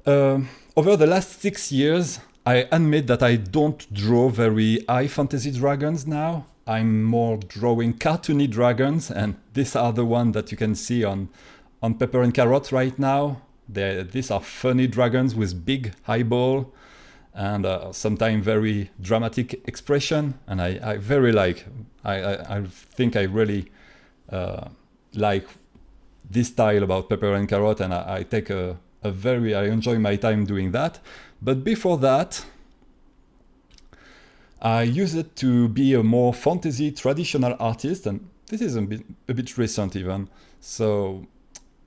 Over the last 6 years, I admit that I don't draw very high fantasy dragons now. I'm more drawing cartoony dragons, and these are the ones that you can see on Pepper and Carrot right now. These are funny dragons with big eyeball and sometimes very dramatic expression, and I very like. I think I really like this style about Pepper and Carrot, and I take I enjoy my time doing that. But before that, I used it to be a more fantasy traditional artist, and this is a bit recent even. So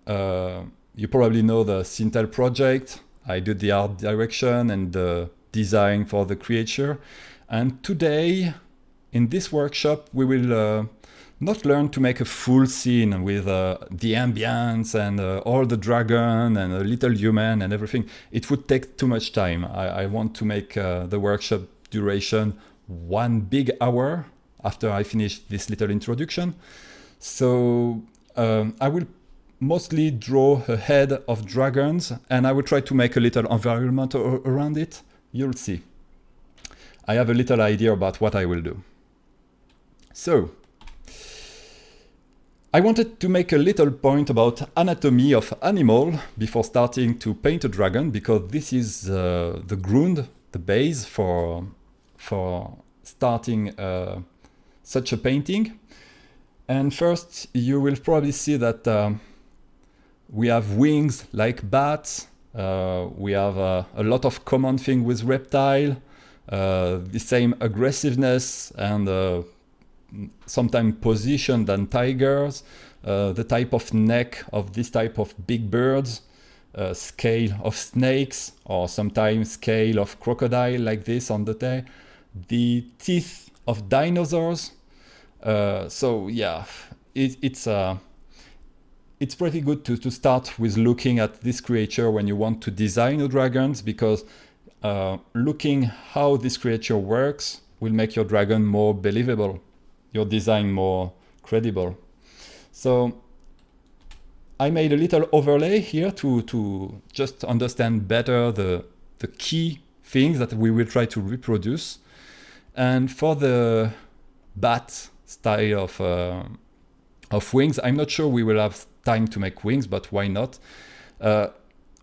you probably know the Sintel project. I did the art direction and the design for the creature. And today, in this workshop, we will not learn to make a full scene with the ambience and all the dragon and a little human and everything. It would take too much time. I want to make the workshop duration 1 big hour after I finish this little introduction. So I will mostly draw a head of dragons, and I will try to make a little environment around it. You'll see. I have a little idea about what I will do. So I wanted to make a little point about anatomy of animal before starting to paint a dragon, because this is the ground, the base for starting such a painting. And first, you will probably see that we have wings like bats. We have a lot of common thing with reptile, the same aggressiveness and sometimes position than tigers, the type of neck of this type of big birds, scale of snakes, or sometimes scale of crocodile like this on the tail, the teeth of dinosaurs. So yeah, it's pretty good to start with looking at this creature when you want to design the dragons, because looking how this creature works will make your dragon more believable, your design more credible. So I made a little overlay here to just understand better the key things that we will try to reproduce. And for the bat style of wings, I'm not sure we will have time to make wings, but why not?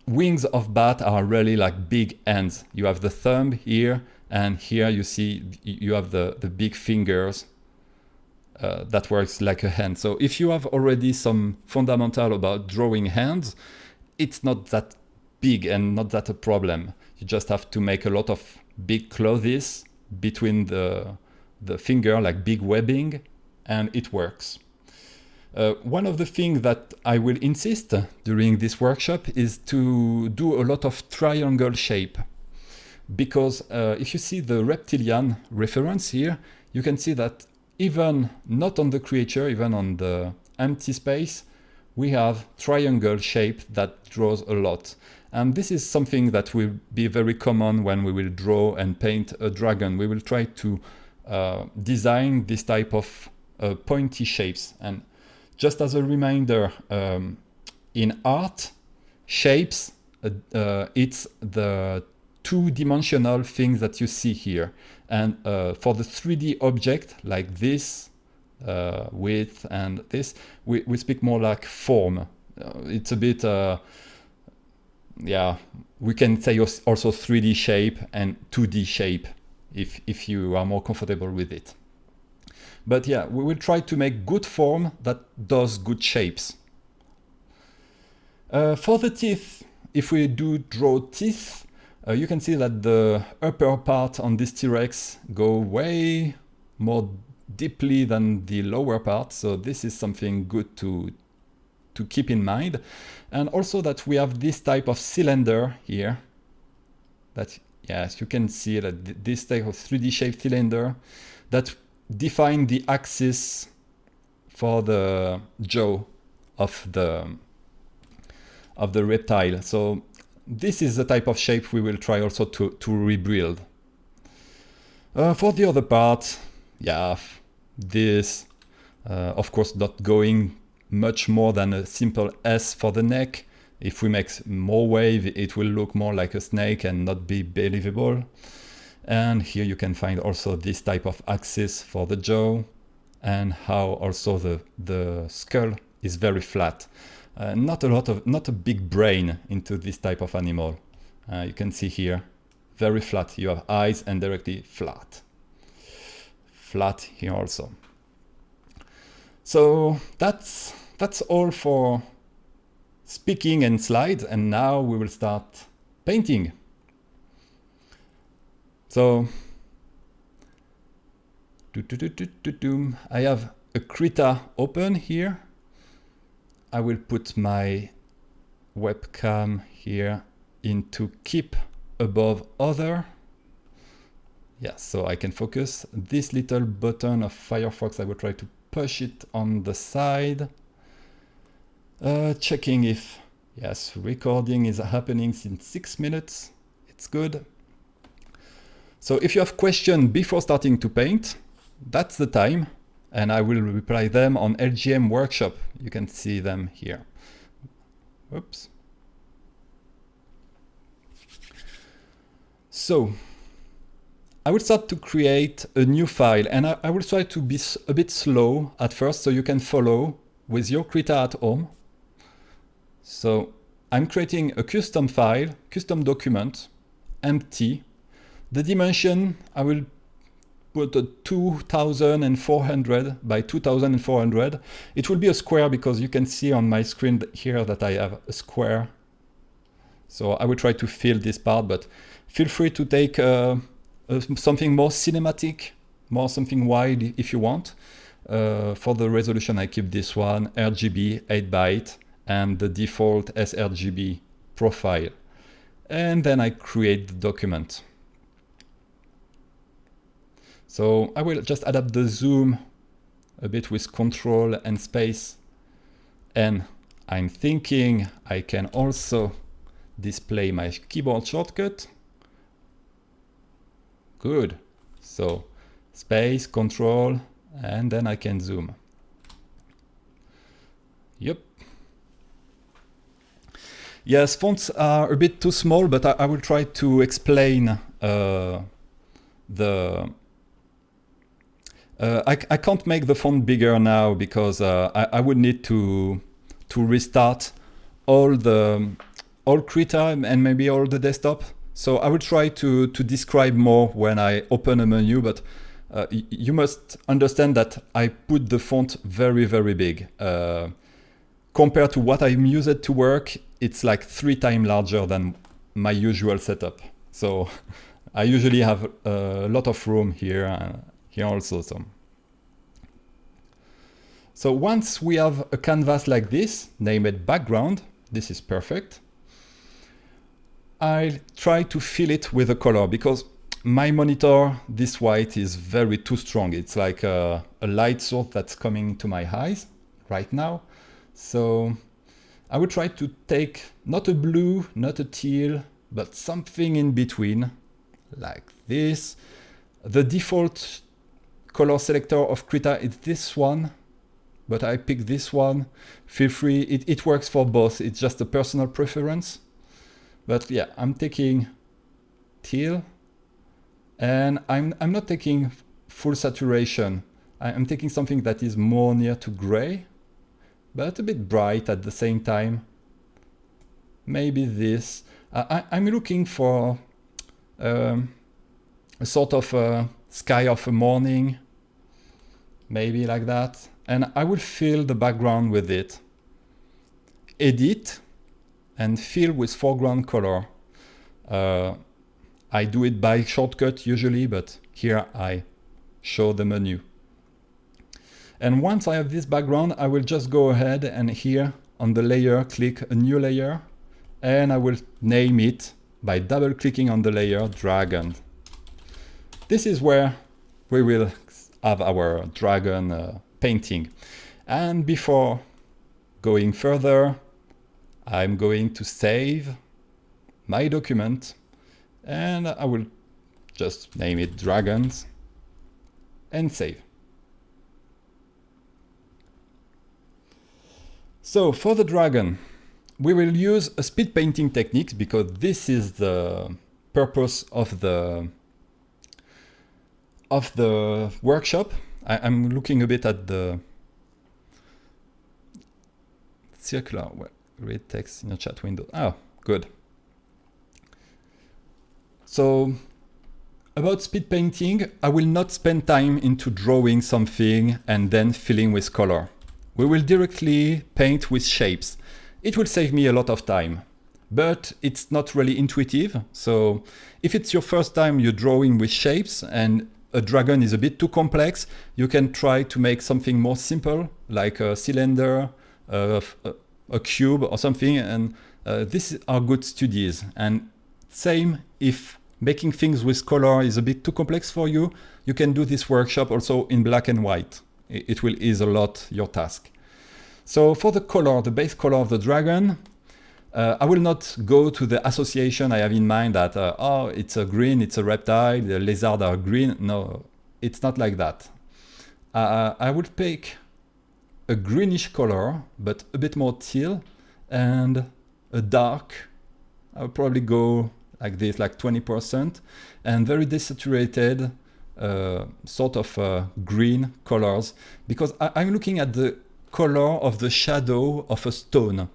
Wings of bat are really like big hands. You have the thumb here, and here you see you have the big fingers. That works like a hand. So if you have already some fundamental about drawing hands, it's not that big and not that a problem. You just have to make a lot of big clothes between the finger, like big webbing, and it works. One of the things that I will insist during this workshop is to do a lot of triangle shape. Because if you see the reptilian reference here, you can see that even not on the creature, even on the empty space, we have triangle shape that draws a lot. And this is something that will be very common when we will draw and paint a dragon. We will try to design this type of pointy shapes. And just as a reminder, in art, shapes, it's the two-dimensional things that you see here. And for the 3D object, like this, width and this, we speak more like form. It's a bit, yeah, we can say also 3D shape and 2D shape if you are more comfortable with it. But yeah, we will try to make good form that does good shapes. For the teeth, if we do draw teeth, you can see that the upper part on this T-Rex go way more deeply than the lower part. So this is something good to keep in mind. And also that we have this type of cylinder here. That, yes, you can see that this type of 3D shaped cylinder that define the axis for the jaw of the reptile. So this is the type of shape we will try also to rebuild. For the other part, yeah, this, of course, not going much more than a simple S for the neck. If we make more wave, it will look more like a snake and not be believable. And here you can find also this type of axis for the jaw, and how also the skull is very flat. Not a big brain into this type of animal. You can see here, very flat. You have eyes and directly flat. Flat here also. So that's all for speaking and slides, and now we will start painting. So I have a Krita open here. I will put my webcam here into keep above other. Yeah, so I can focus. This little button of Firefox, I will try to push it on the side. Checking if, yes, recording is happening since 6 minutes. It's good. So if you have questions before starting to paint, that's the time. And I will reply them on LGM workshop. You can see them here. Oops. So I will start to create a new file, and I will try to be a bit slow at first so you can follow with your Krita at home. So I'm creating a custom file, custom document, empty. The dimension, I will put a 2400 by 2400. It will be a square because you can see on my screen here that I have a square. So I will try to fill this part, but feel free to take something more cinematic, more something wide if you want. For the resolution, I keep this one, RGB 8 byte, and the default sRGB profile. And then I create the document. So I will just adapt the zoom a bit with control and space. And I'm thinking I can also display my keyboard shortcut. Good. So space, control, and then I can zoom. Yep. Yes, fonts are a bit too small, but I will try to explain I can't make the font bigger now because I would need to restart all Krita and maybe all the desktop. So I will try to describe more when I open a menu, but you must understand that I put the font very, very big. Compared to what I'm used to work, it's like 3 times larger than my usual setup. So I usually have a lot of room here. Here also some. So once we have a canvas like this, name it background, this is perfect. I'll try to fill it with a color because my monitor, this white is very too strong. It's like a light source that's coming to my eyes right now. So I will try to take not a blue, not a teal, but something in between like this. The default color selector of Krita is this one, but I picked this one. Feel free, it works for both. It's just a personal preference. But yeah, I'm taking teal, and I'm not taking full saturation. I'm taking something that is more near to gray, but a bit bright at the same time. Maybe this. I'm looking for a sort of sky of a morning, maybe like that. And I will fill the background with it. Edit and fill with foreground color. I do it by shortcut usually, but here I show the menu. And once I have this background, I will just go ahead and here on the layer, click a new layer, and I will name it by double clicking on the layer, dragon. This is where we will have our dragon painting. And before going further, I'm going to save my document, and I will just name it dragons and save. So for the dragon, we will use a speed painting technique because this is the purpose of the workshop. I'm looking a bit at the circular. Well, read text in a chat window. Oh, good. So about speed painting, I will not spend time into drawing something and then filling with color. We will directly paint with shapes. It will save me a lot of time, but it's not really intuitive. So if it's your first time you're drawing with shapes and a dragon is a bit too complex, you can try to make something more simple, like a cylinder, a cube or something. And these are good studies. And same if making things with color is a bit too complex for you, you can do this workshop also in black and white. It will ease a lot your task. So for the color, the base color of the dragon, I will not go to the association I have in mind that, oh, it's a green, it's a reptile, the lizards are green. No, it's not like that. I would pick a greenish color, but a bit more teal, and a dark. I would probably go like this, like 20%, and very desaturated sort of green colors, because I'm looking at the color of the shadow of a stone,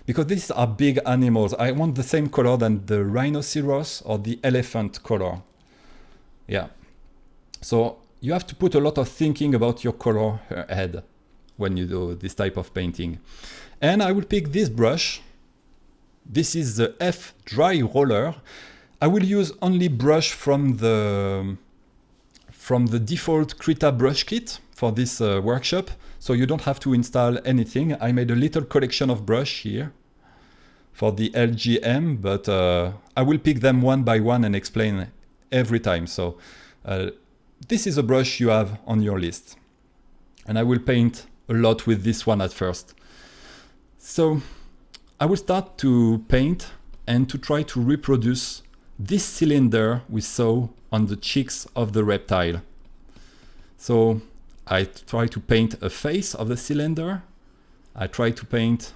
because these are big animals. I want the same color than the rhinoceros or the elephant color. Yeah. So you have to put a lot of thinking about your color head when you do this type of painting. And I will pick this brush. This is the F dry roller. I will use only brush from the default Krita brush kit for this workshop. So you don't have to install anything. I made a little collection of brush here for the LGM, but I will pick them one by one and explain every time. So this is a brush you have on your list. And I will paint a lot with this one at first. So I will start to paint and to try to reproduce this cylinder we saw on the cheeks of the reptile. So I try to paint a face of the cylinder. I try to paint,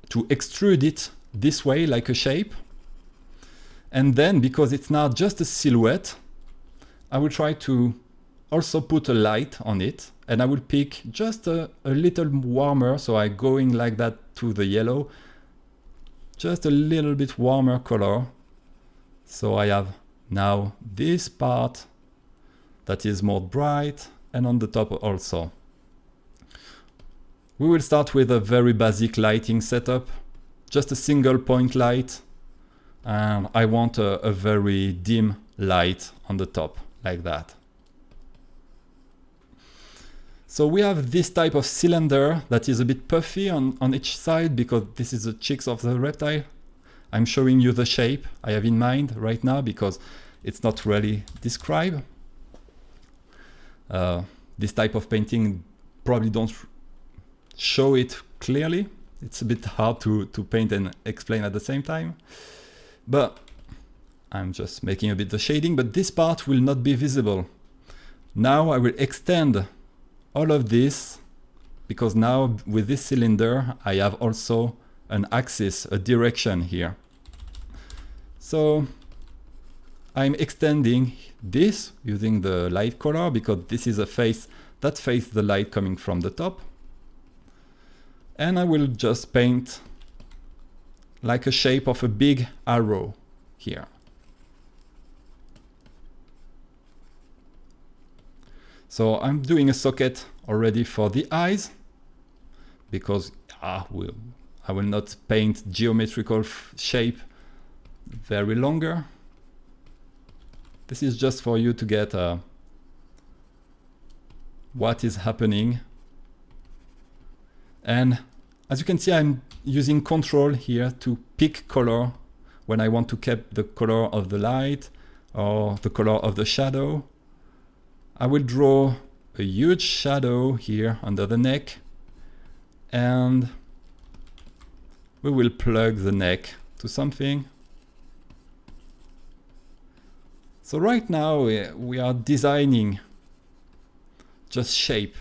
to extrude it this way like a shape. And then, because it's now just a silhouette, I will try to also put a light on it. And I will pick just a little warmer, so I'm going like that to the yellow. Just a little bit warmer color. So I have now this part that is more bright, and on the top also. We will start with a very basic lighting setup, just a single point light, and I want a very dim light on the top, like that. So we have this type of cylinder that is a bit puffy on each side, because this is the cheeks of the reptile. I'm showing you the shape I have in mind right now, because it's not really described. This type of painting probably don't show it clearly. It's a bit hard to paint and explain at the same time. But I'm just making a bit of shading, but this part will not be visible. Now I will extend all of this, because now with this cylinder I have also an axis, a direction here. So I'm extending this using the light color, because this is a face that faces the light coming from the top. And I will just paint like a shape of a big arrow here. So I'm doing a socket already for the eyes, because I will not paint geometrical shape very longer. This is just for you to get what is happening. And as you can see, I'm using control here to pick color when I want to keep the color of the light or the color of the shadow. I will draw a huge shadow here under the neck, and we will plug the neck to something. So right now we are designing just shape.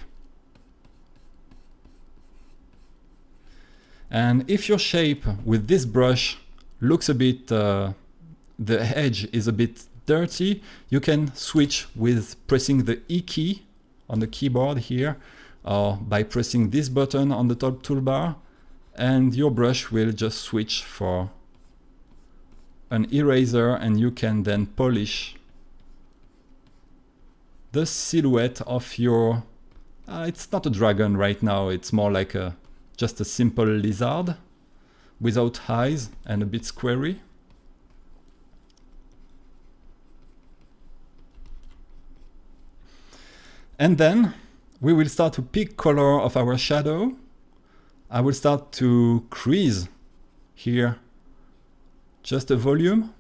And if your shape with this brush looks a bit, the edge is a bit dirty, you can switch with pressing the E key on the keyboard here, or by pressing this button on the top toolbar, and your brush will just switch for an eraser, and you can then polish the silhouette of your, it's not a dragon right now, it's more like just a simple lizard without eyes and a bit squarey. And then we will start to pick color of our shadow. I will start to crease here just a volume.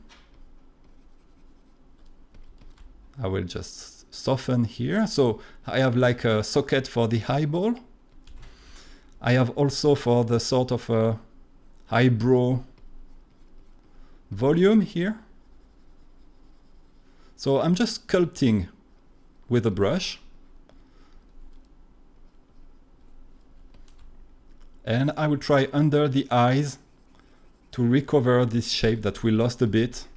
I will just soften here. So I have like a socket for the eyeball. I have also for the sort of eyebrow volume here. So I'm just sculpting with a brush. And I will try under the eyes to recover this shape that we lost a bit.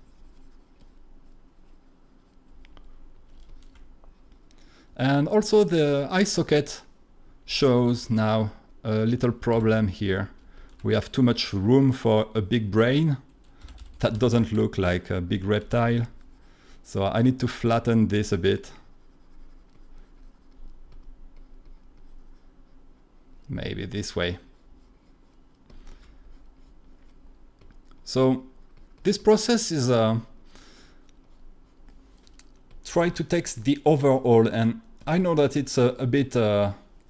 And also the eye socket shows now a little problem here. We have too much room for a big brain. That doesn't look like a big reptile. So I need to flatten this a bit. Maybe this way. So this process is try to take the overall, and I know that it's a bit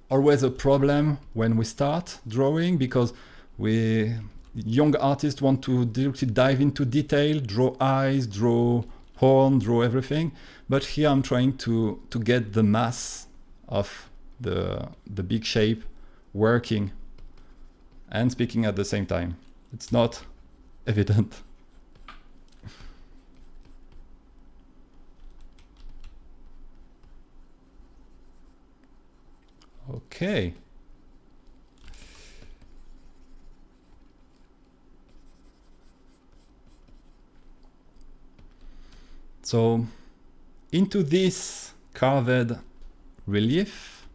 always a problem when we start drawing, because young artists want to dive into detail, draw eyes, draw horn, draw everything. But here I'm trying to get the mass of the big shape working and speaking at the same time. It's not evident. Okay. So into this carved relief,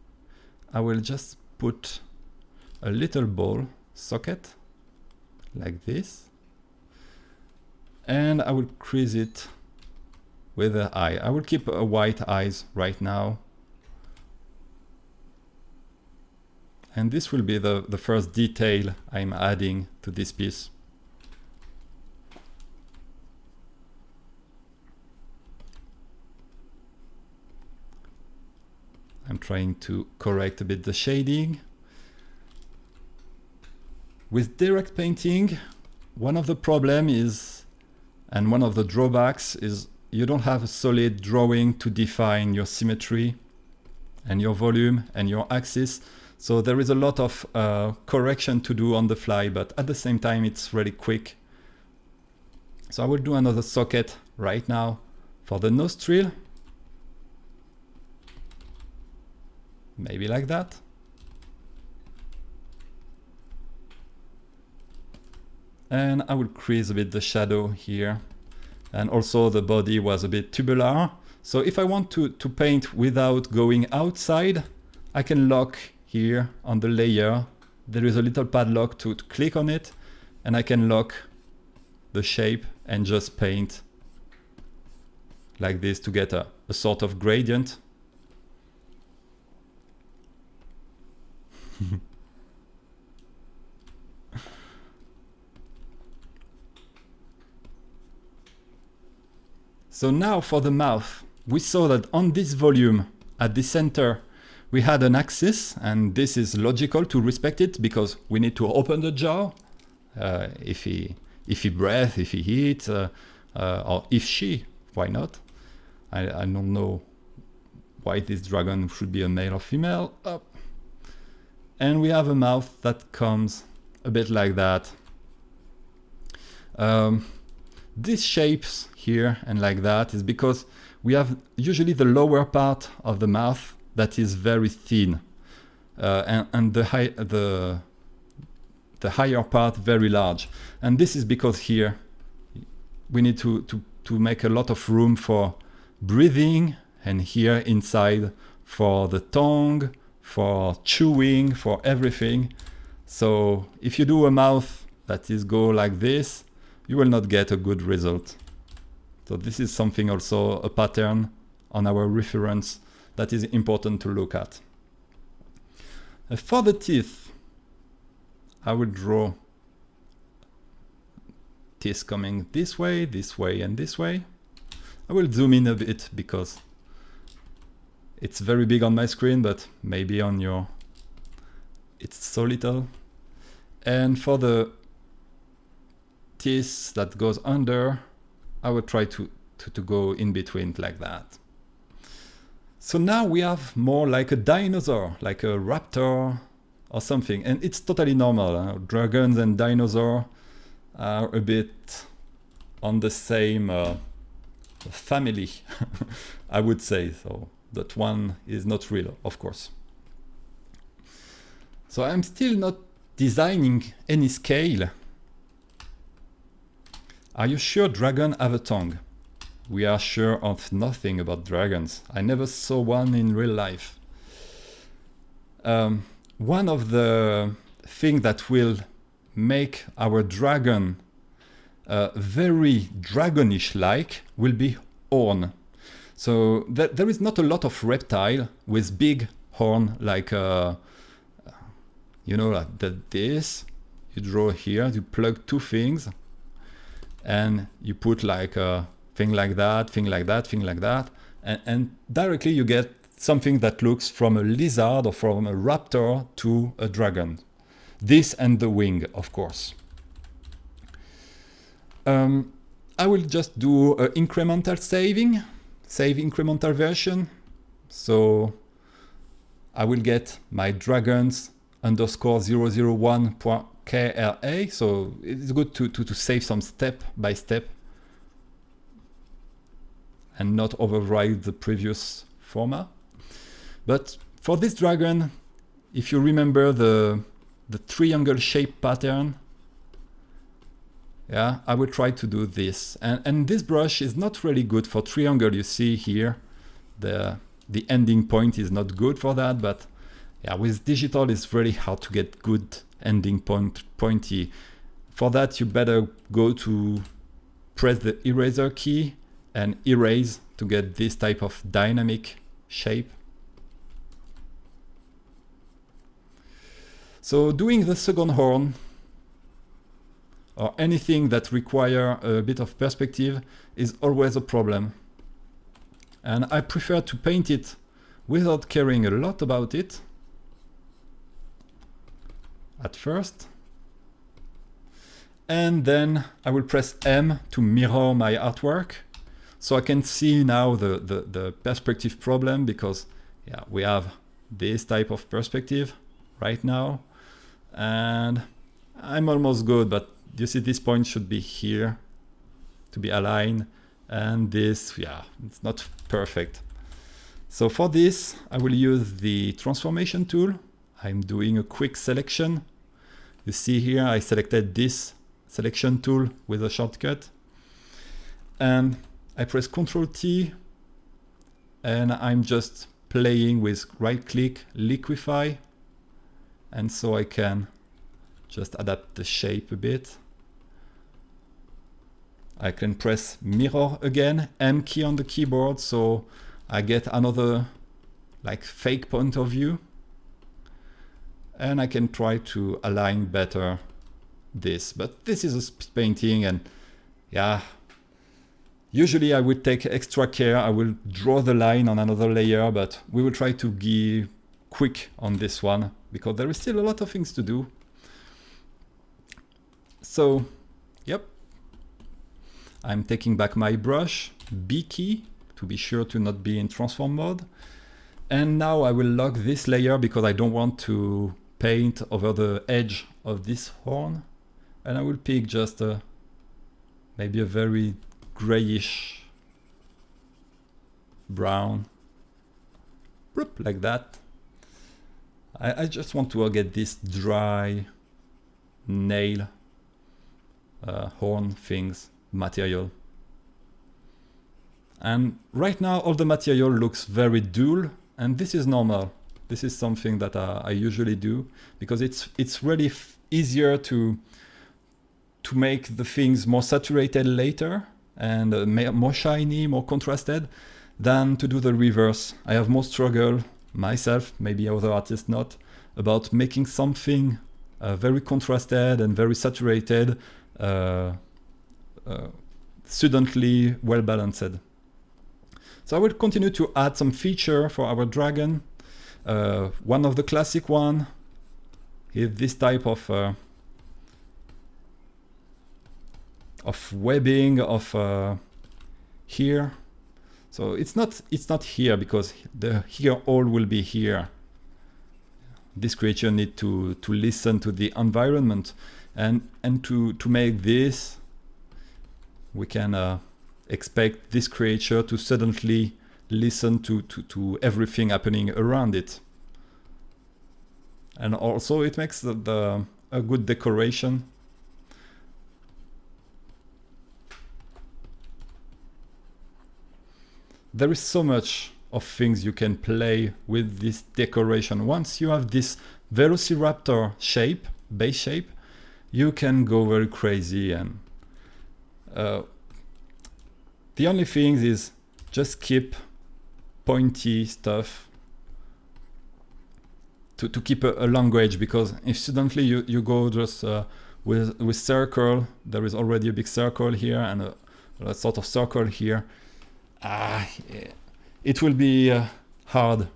I will just put a little ball socket like this. And I will crease it with the eye. I will keep a white eyes right now. And this will be the first detail I'm adding to this piece. I'm trying to correct a bit the shading. With direct painting, one of the problems is, and one of the drawbacks is, you don't have a solid drawing to define your symmetry and your volume and your axis. So there is a lot of correction to do on the fly, but at the same time it's really quick. So I will do another socket right now for the nostril. Maybe like that. And I will crease a bit the shadow here. And also the body was a bit tubular. So if I want to paint without going outside, I can lock here on the layer. There is a little padlock to click on it, and I can lock the shape and just paint like this to get a sort of gradient. So now for the mouth, we saw that on this volume at the center we had an axis, and this is logical to respect it because we need to open the jaw. If he breathes, if he eats, or if she, why not? I don't know why this dragon should be a male or female. And we have a mouth that comes a bit like that. These shapes here and like that is because we have usually the lower part of the mouth that is very thin, and the the higher part very large. And this is because here we need to make a lot of room for breathing, and here inside for the tongue, for chewing, for everything. So if you do a mouth that is go like this, you will not get a good result. So this is something also, a pattern on our reference that is important to look at. For the teeth, I will draw teeth coming this way, and this way. I will zoom in a bit because it's very big on my screen, but maybe on your, it's so little. And for the teeth that goes under, I will try to go in between like that. So now we have more like a dinosaur, like a raptor or something, and it's totally normal. Dragons and dinosaurs are a bit on the same family, I would say. So that one is not real, of course. So I'm still not designing any scale. Are you sure dragons have a tongue? We are sure of nothing about dragons. I never saw one in real life. One of the things that will make our dragon very dragonish-like will be horn. So there is not a lot of reptile with big horn like you know, like this. You draw here, you plug two things, and you put like a thing like that, thing like that, thing like that, and directly you get something that looks from a lizard or from a raptor to a dragon. This and the wing, of course. I will just do an incremental saving, save incremental version. So I will get my dragons underscore 001.kra. So it's good to save some step by step and not override the previous format. But for this dragon, if you remember the triangle shape pattern, yeah, I will try to do this. And this brush is not really good for triangle. You see here, the ending point is not good for that, but yeah, with digital it's really hard to get good ending pointy. For that, you better go to press the eraser key and erase to get this type of dynamic shape. So doing the second horn or anything that require a bit of perspective is always a problem. And I prefer to paint it without caring a lot about it at first. And then I will press M to mirror my artwork. So I can see now the perspective problem, because yeah, we have this type of perspective right now. And I'm almost good, but you see this point should be here to be aligned. And this, yeah, it's not perfect. So for this, I will use the transformation tool. I'm doing a quick selection. You see here, I selected this selection tool with a shortcut. And I press Ctrl T, and I'm just playing with right click, liquify. And so I can just adapt the shape a bit. I can press mirror again, M key on the keyboard, so I get another like fake point of view. And I can try to align better this, but this is a speed painting, and yeah, usually I would take extra care. I will draw the line on another layer, but we will try to be quick on this one because there is still a lot of things to do. So, yep. I'm taking back my brush, B key, to be sure to not be in transform mode. And now I will lock this layer because I don't want to paint over the edge of this horn. And I will pick just maybe a very grayish brown, like that. I just want to get this dry, nail, horn things, material. And right now all the material looks very dull, and this is normal. This is something that I usually do because it's really easier to make the things more saturated later and more shiny, more contrasted, than to do the reverse. I have more struggle myself, maybe other artists not, about making something very contrasted and very saturated, suddenly well balanced. So I will continue to add some feature for our dragon. One of the classic one is this type of webbing of here. So it's not here because the here all will be here. This creature need to listen to the environment, and to make this, we can expect this creature to suddenly listen to everything happening around it. And also it makes a good decoration. There is so much of things you can play with this decoration. Once you have this Velociraptor shape, base shape, you can go very crazy. And the only thing is just keep pointy stuff to keep a language, because if suddenly you go just with circle, there is already a big circle here and a sort of circle here, it will be hard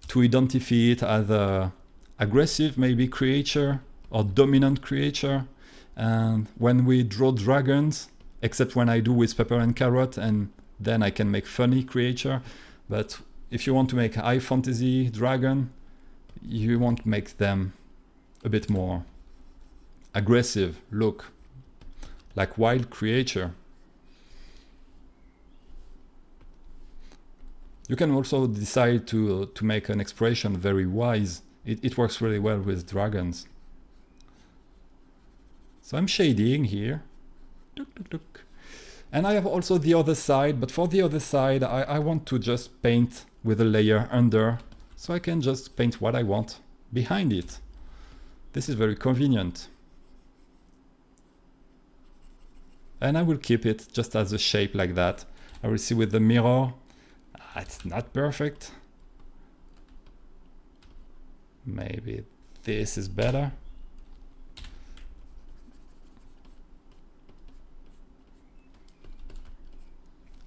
to identify it as a aggressive maybe creature or dominant creature. And when we draw dragons, except when I do with pepper and carrot, and then I can make funny creature. But if you want to make high fantasy dragon, you want to make them a bit more aggressive look, like wild creature. You can also decide to make an expression very wise. It works really well with dragons. So I'm shading here. And I have also the other side, but for the other side I want to just paint with a layer under, so I can just paint what I want behind it. This is very convenient. And I will keep it just as a shape like that. I will see with the mirror, it's not perfect. Maybe this is better.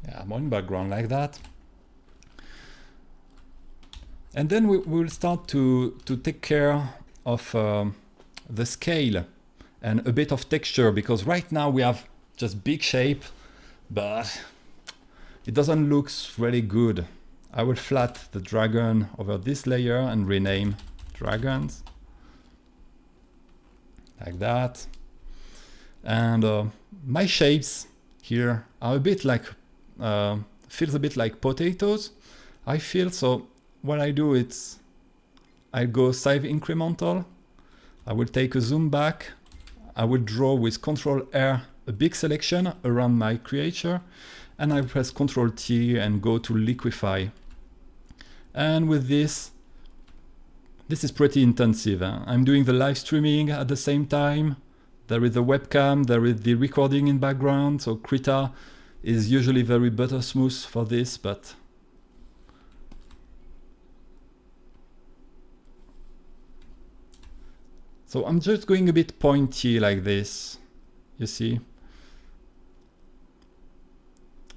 Yeah, more in background like that. And then we will start to take care of the scale and a bit of texture, because right now we have just big shape, but it doesn't look really good. I will flat the dragon over this layer and rename dragons like that. And my shapes here are a bit like feels a bit like potatoes, I feel. So what I do is I go size incremental. I will take a zoom back. I will draw with Ctrl R a big selection around my creature, and I press Ctrl T and go to liquify. And with this is pretty intensive. I'm doing the live streaming at the same time. There is the webcam, there is the recording in background. So Krita is usually very butter smooth for this, but so I'm just going a bit pointy like this, you see.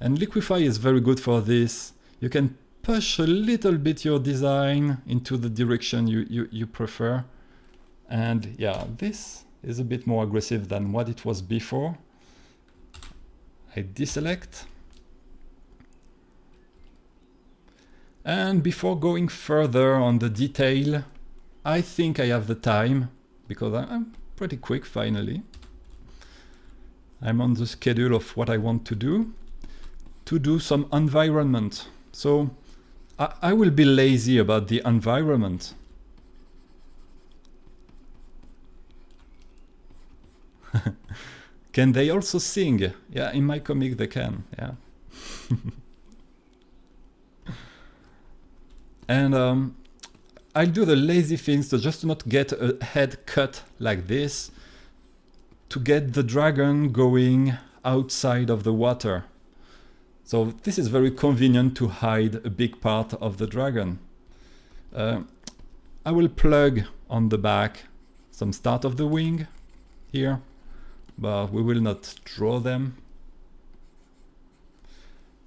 And liquify is very good for this. You can push a little bit your design into the direction you prefer. And yeah, this is a bit more aggressive than what it was before. I deselect. And before going further on the detail, I think I have the time, because I'm pretty quick finally. I'm on the schedule of what I want to do some environment. So I will be lazy about the environment. Can they also sing? Yeah, in my comic they can, yeah. And I'll do the lazy things, so just to not get a head cut like this, to get the dragon going outside of the water. So this is very convenient to hide a big part of the dragon. I will plug on the back some start of the wing here, but we will not draw them.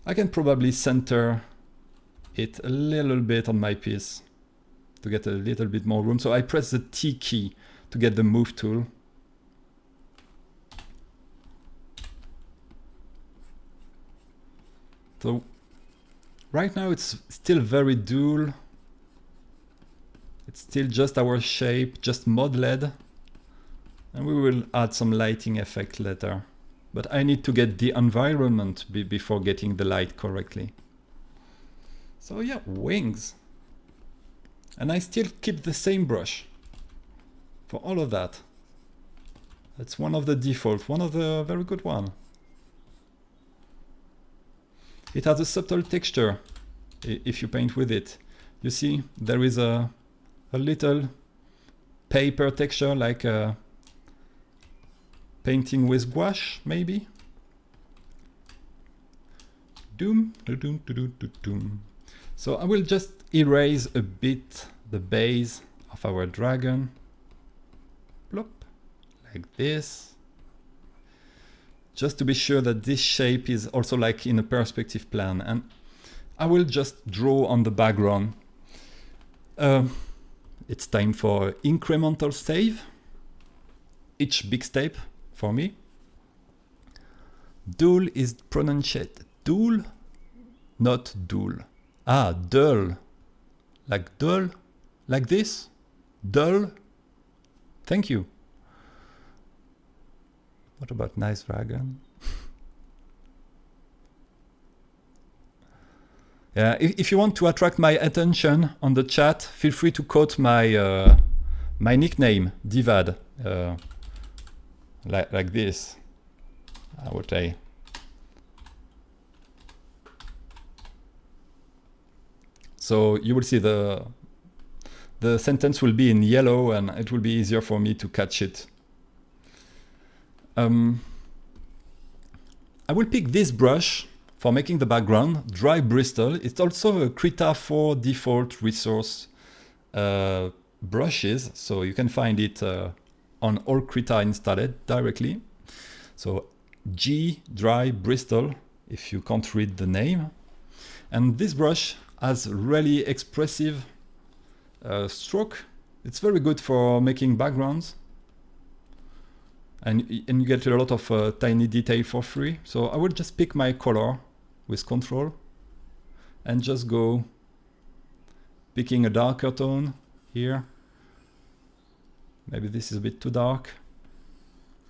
I can probably center it a little bit on my piece to get a little bit more room. So I press the T key to get the move tool. So right now it's still very dull. It's still just our shape, just modeled. And we will add some lighting effect later. But I need to get the environment before getting the light correctly. So yeah, wings. And I still keep the same brush for all of that. That's one of the default, one of the very good one. It has a subtle texture if you paint with it. You see, there is a little paper texture, like painting with gouache, maybe. Doom, doom, doom, doom, doom. So I will just erase a bit the base of our dragon. Plop, like this. Just to be sure that this shape is also like in a perspective plan. And I will just draw on the background. It's time for incremental save. Each big step for me. Dull is pronounced dull, not dull. Ah, dull. Like dull? Like this? Dull? Thank you. What about nice dragon? Yeah, if you want to attract my attention on the chat, feel free to quote my my nickname, Divad, like this, I would say. So you will see the sentence will be in yellow, and it will be easier for me to catch it. I will pick this brush for making the background, Dry Bristol. It's also a Krita 4 default resource brushes, so you can find it on all Krita installed directly. So G Dry Bristol, if you can't read the name. And this brush has really expressive stroke. It's very good for making backgrounds. And you get a lot of tiny detail for free. So I will just pick my color with Control and just go picking a darker tone here. Maybe this is a bit too dark.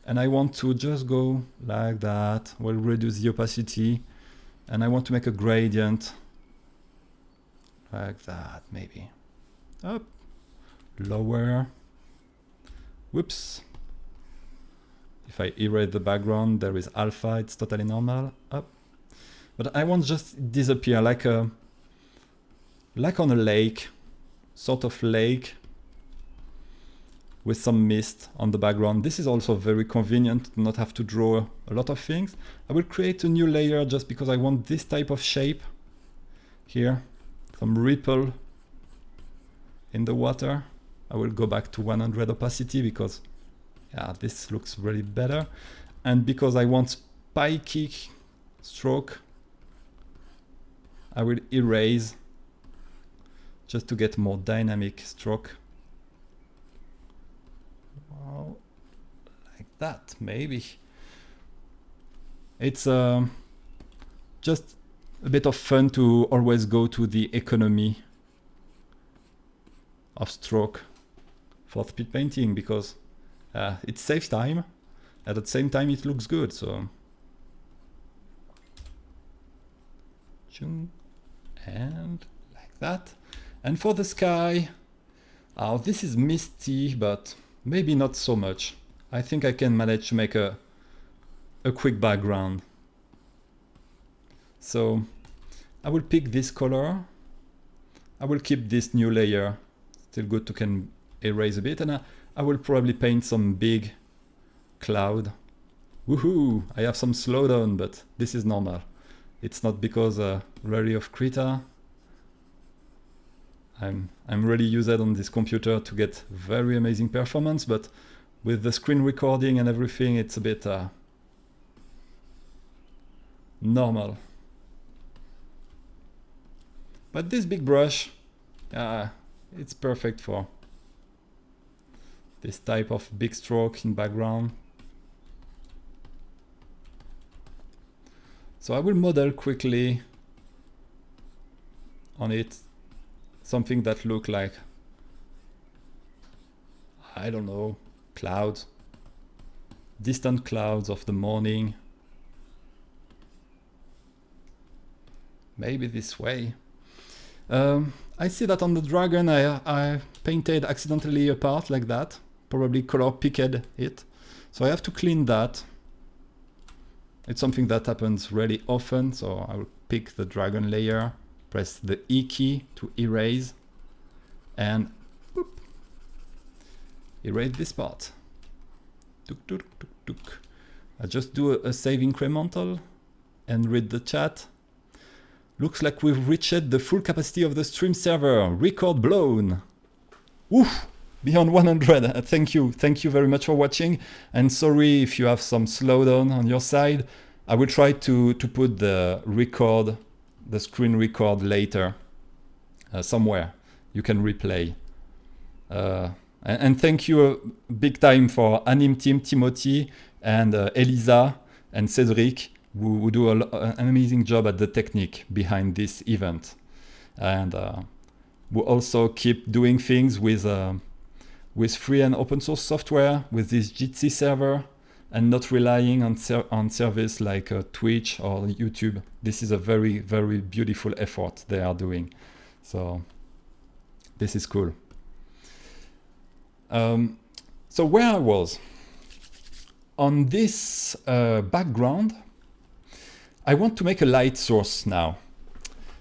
And I want to just go like that. We'll reduce the opacity. And I want to make a gradient like that, maybe. Up, lower. Whoops. If I erase the background, there is alpha, it's totally normal, up. But I want just disappear, like on a lake, sort of lake with some mist on the background. This is also very convenient to not have to draw a lot of things. I will create a new layer just because I want this type of shape here, some ripple in the water. I will go back to 100 opacity because yeah, this looks really better. And because I want spiky stroke, I will erase just to get more dynamic stroke. Wow, like that, maybe. It's just a bit of fun to always go to the economy of stroke for speed painting because it saves time, at the same time it looks good, so. And like that. And for the sky, this is misty, but maybe not so much. I think I can manage to make a a quick background. So I will pick this color. I will keep this new layer. Still good to can erase a bit, and I will probably paint some big cloud. Woohoo! I have some slowdown, but this is normal. It's not because rarely of Krita. I'm really used on this computer to get very amazing performance, but with the screen recording and everything, it's a bit normal. But this big brush, it's perfect for this type of big stroke in background. So I will model quickly on it something that look like, I don't know, clouds, distant clouds of the morning. Maybe this way. I see that on the dragon I painted accidentally a part like that, probably color picked it. So I have to clean that. It's something that happens really often, so I will pick the dragon layer, press the E key to erase, and boop, erase this part. Tuk, tuk, tuk, tuk. I just do a save incremental and read the chat. Looks like we've reached the full capacity of the stream server. Record blown. Oof, beyond 100. Thank you very much for watching. And sorry if you have some slowdown on your side. I will try to put the screen record later somewhere. You can replay. And thank you big time for Anim Team, Timothy, and Elisa and Cedric, who do an amazing job at the technique behind this event, and who also keep doing things with free and open source software, with this Jitsi server, and not relying on service like Twitch or YouTube. This is a very, very beautiful effort they are doing. So this is cool. So where I was on this background, I want to make a light source now.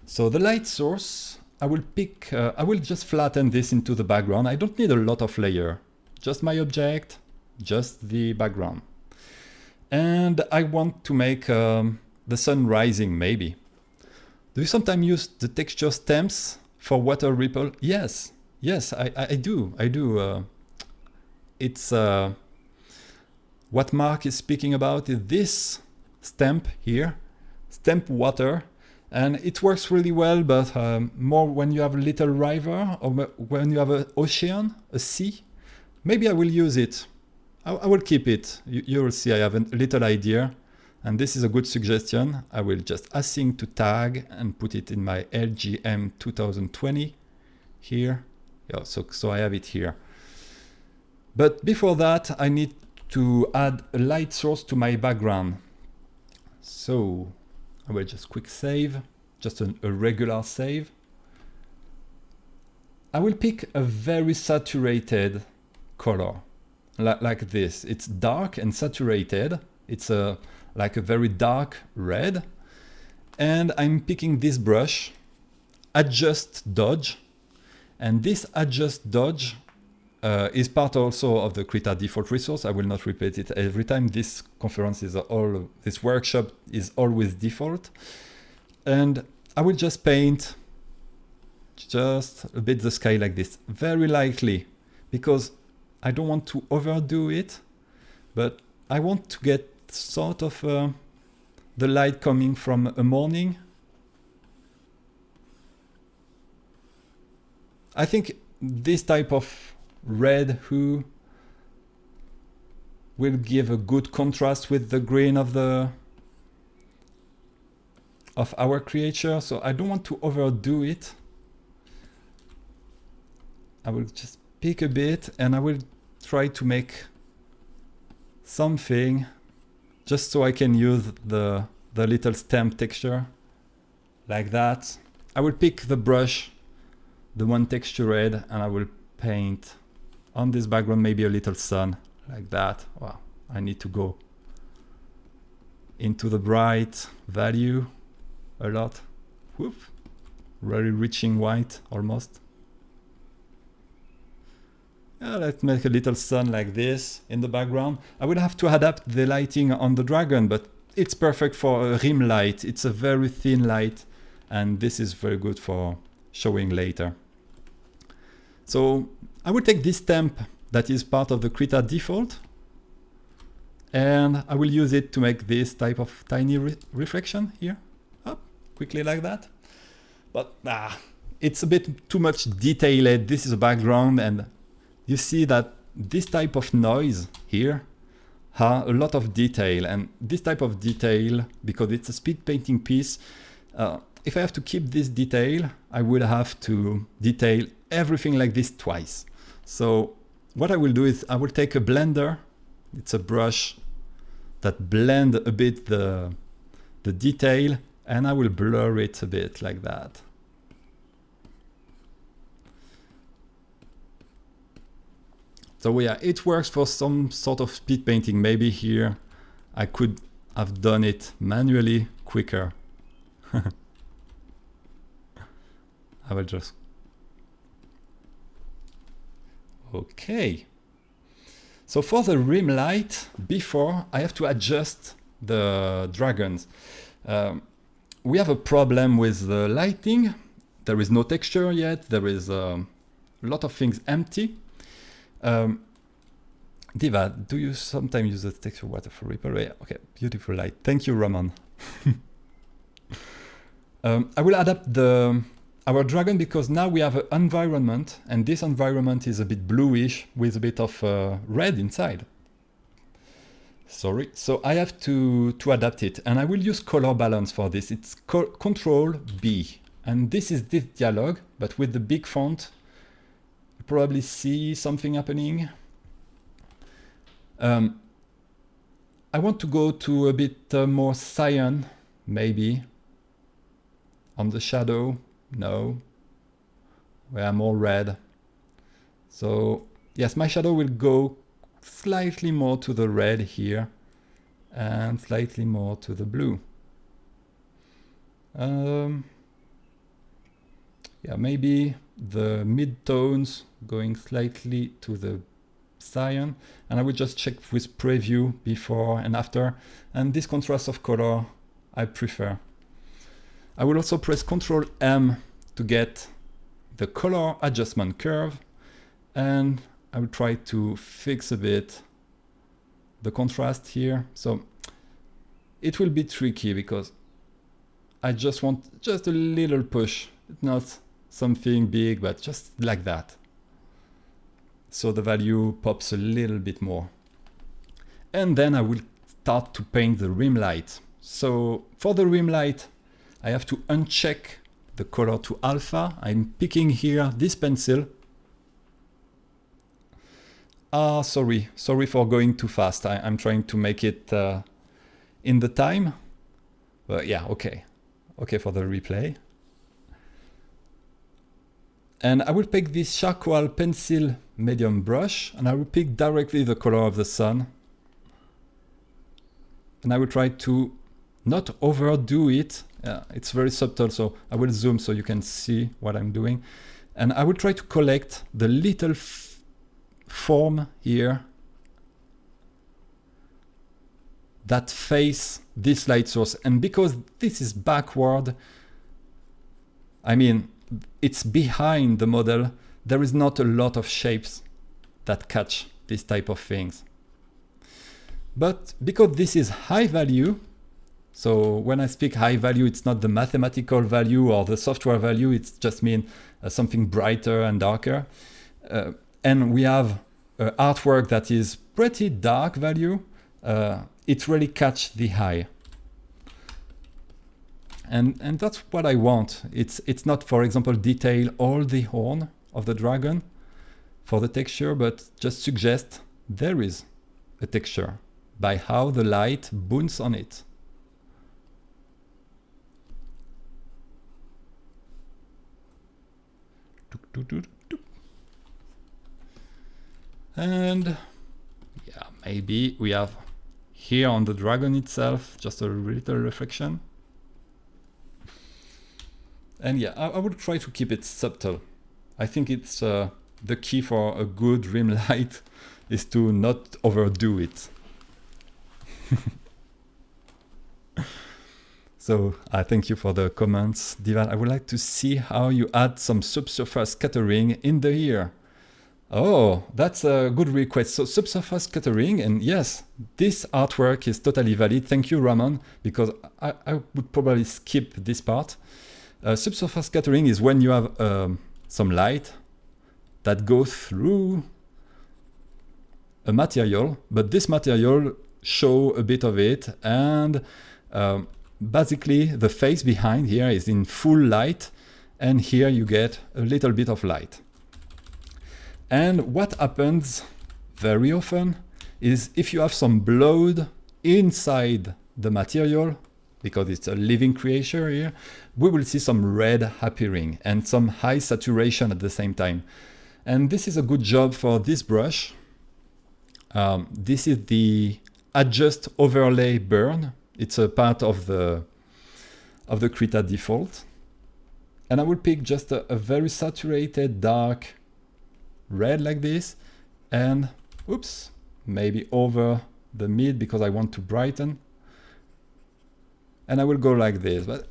So the light source, I will pick, I will just flatten this into the background. I don't need a lot of layer, just my object, just the background. And I want to make the sun rising, maybe. Do you sometimes use the texture stamps for water ripple? Yes, I do. It's what Mark is speaking about is this stamp here. Stamp water, and it works really well, but more when you have a little river or when you have an ocean, a sea. Maybe I will use it. I will keep it. You will see I have a little idea, and this is a good suggestion. I will just async to tag and put it in my LGM 2020 here. Yeah, so I have it here. But before that, I need to add a light source to my background. So I will just quick save, just a regular save. I will pick a very saturated color, like this. It's dark and saturated. It's like a very dark red. And I'm picking this brush, Adjust Dodge. And this Adjust Dodge is part also of the Krita default resource. I will not repeat it every time. This conference is this workshop is always default. And I will just paint just a bit the sky like this, very lightly, because I don't want to overdo it, but I want to get sort of the light coming from a morning. I think this type of red hue will give a good contrast with the green of our creature, so I don't want to overdo it. I will just pick a bit and I will try to make something just so I can use the little stamp texture like that. I will pick the brush, the one texture red, and I will paint on this background maybe a little sun like that. Wow, I need to go into the bright value a lot. Whoop. Really reaching white almost. Let's make a little sun like this in the background. I will have to adapt the lighting on the dragon, but it's perfect for a rim light. It's a very thin light, and this is very good for showing later. So I will take this temp that is part of the Krita default, and I will use it to make this type of tiny reflection here, up quickly like that. But it's a bit too much detailed. This is a background, and you see that this type of noise here has a lot of detail, and this type of detail, because it's a speed painting piece, if I have to keep this detail, I will have to detail everything like this twice. So what I will do is I will take a blender. It's a brush that blends a bit the detail, and I will blur it a bit like that. So yeah, it works for some sort of speed painting. Maybe here I could have done it manually quicker. I will just... Okay. So for the rim light, before I have to adjust the dragons. We have a problem with the lighting. There is no texture yet. There is a lot of things empty. Diva, do you sometimes use the texture water for Ripple? Yeah, okay, beautiful light. Thank you, Roman. I will adapt our dragon because now we have an environment, and this environment is a bit bluish with a bit of red inside. Sorry, so I have to adapt it, and I will use color balance for this. It's Control B, and this is this dialogue, but with the big font. You probably see something happening. I want to go to a bit more cyan, maybe. On the shadow, no. We are more red. So yes, my shadow will go slightly more to the red here and slightly more to the blue. Yeah, maybe the mid-tones going slightly to the cyan, and I will just check with preview before and after, and this contrast of color I prefer. I will also press Ctrl M to get the color adjustment curve, and I will try to fix a bit the contrast here. So it will be tricky because I just want just a little push, not something big, but just like that. So the value pops a little bit more. And then I will start to paint the rim light. So for the rim light, I have to uncheck the color to alpha. I'm picking here this pencil. Sorry for going too fast. I'm trying to make it in the time. But yeah, okay for the replay. And I will pick this charcoal pencil medium brush, and I will pick directly the color of the sun. And I will try to not overdo it. It's very subtle, so I will zoom so you can see what I'm doing. And I will try to collect the little form here that face this light source. And because this is backward, I mean, it's behind the model, there is not a lot of shapes that catch this type of things. But because this is high value, so when I speak high value, it's not the mathematical value or the software value, it's just mean something brighter and darker. And we have artwork that is pretty dark value, it really catch the eye. And that's what I want. It's not, for example, detail all the horn of the dragon for the texture, but just suggest there is a texture by how the light bounces on it. And yeah, maybe we have here on the dragon itself, just a little reflection. And yeah, I would try to keep it subtle. I think it's the key for a good rim light is to not overdo it. So I thank you for the comments, Divan. I would like to see how you add some subsurface scattering in the ear. Oh, that's a good request. So subsurface scattering, and yes, this artwork is totally valid. Thank you, Ramon, because I would probably skip this part. Subsurface scattering is when you have some light that goes through a material, but this material show a bit of it, and basically the face behind here is in full light, and here you get a little bit of light. And what happens very often is if you have some blood inside the material, because it's a living creature here, we will see some red appearing and some high saturation at the same time. And this is a good job for this brush. This is the adjust overlay burn. It's a part of the Krita default. And I will pick just a very saturated dark red like this, and oops, maybe over the mid because I want to brighten. And I will go like this, but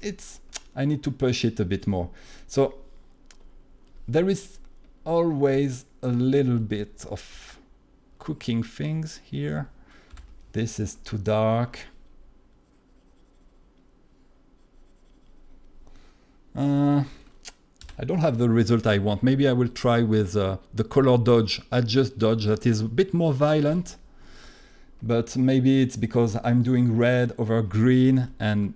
I need to push it a bit more. So there is always a little bit of cooking things here. This is too dark. I don't have the result I want. Maybe I will try with the color dodge, adjust dodge, that is a bit more violent. But maybe it's because I'm doing red over green, and